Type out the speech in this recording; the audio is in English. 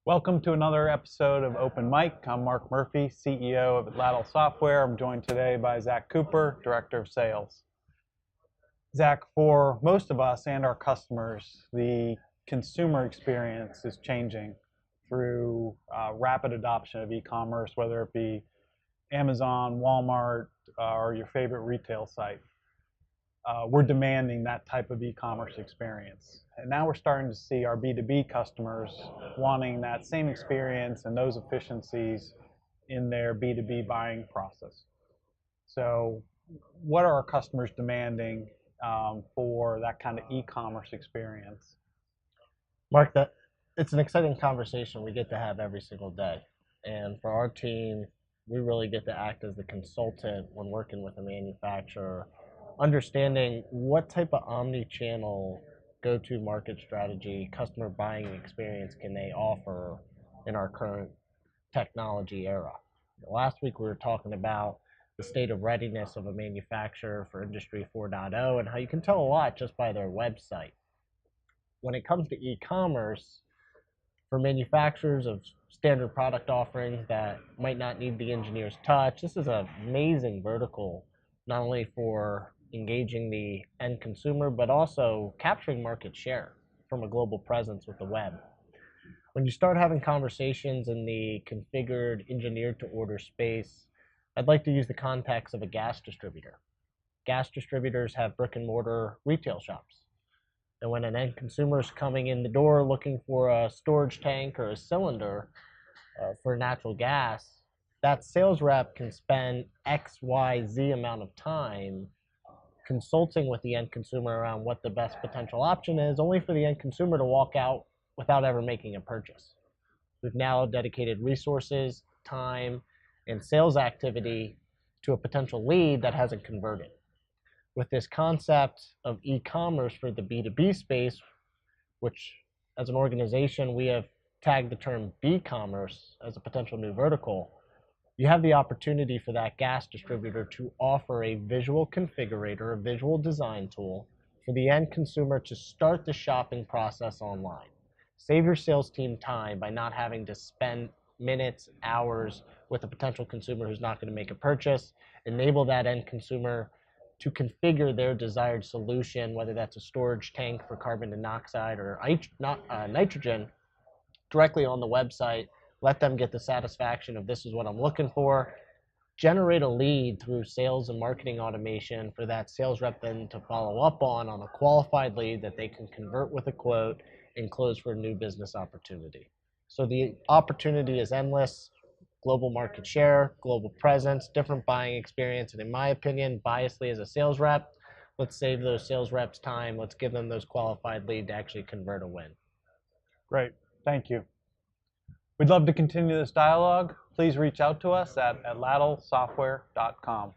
Welcome to another episode of OpenMIC. I'm Mark Murphy, CEO of Atlatl Software. I'm joined today by Zac Cooper, Director of Sales. Zac, for most of us and our customers, the consumer experience is changing through rapid adoption of e-commerce, whether it be Amazon, Walmart, or your favorite retail site. We're demanding that type of e-commerce experience. And now we're starting to see our B2B customers wanting that same experience and those efficiencies in their B2B buying process. So what are our customers demanding for that kind of e-commerce experience? Mark, it's an exciting conversation we get to have every single day. And for our team, we really get to act as the consultant when working with a manufacturer, understanding what type of omni-channel go-to-market strategy, customer buying experience can they offer in our current technology era. Last week we were talking about the state of readiness of a manufacturer for Industry 4.0 and how you can tell a lot just by their website. When it comes to e-commerce, for manufacturers of standard product offerings that might not need the engineer's touch, this is an amazing vertical, not only for engaging the end consumer, but also capturing market share from a global presence with the web. When you start having conversations in the configured, engineered to order space, I'd like to use the context of a gas distributor. Gas distributors have brick and mortar retail shops. And when an end consumer is coming in the door looking for a storage tank or a cylinder for natural gas, that sales rep can spend X, Y, Z amount of time consulting with the end consumer around what the best potential option is, only for the end consumer to walk out without ever making a purchase. We've now dedicated resources, time, and sales activity to a potential lead that hasn't converted. With this concept of e-commerce for the B2B space, which as an organization we have tagged the term B-commerce as a potential new vertical, you have the opportunity for that gas distributor to offer a visual configurator, a visual design tool for the end consumer to start the shopping process online. Save your sales team time by not having to spend minutes, hours with a potential consumer who's not going to make a purchase. Enable that end consumer to configure their desired solution, whether that's a storage tank for carbon monoxide or nitrogen, directly on the website. Let them get the satisfaction of this is what I'm looking for. Generate a lead through sales and marketing automation for that sales rep then to follow up on a qualified lead that they can convert with a quote and close for a new business opportunity. So the opportunity is endless. Global market share, global presence, different buying experience, and in my opinion, biasly as a sales rep, let's save those sales reps time. Let's give them those qualified lead to actually convert a win. Great, thank you. We'd love to continue this dialogue. Please reach out to us at atlatlsoftware.com.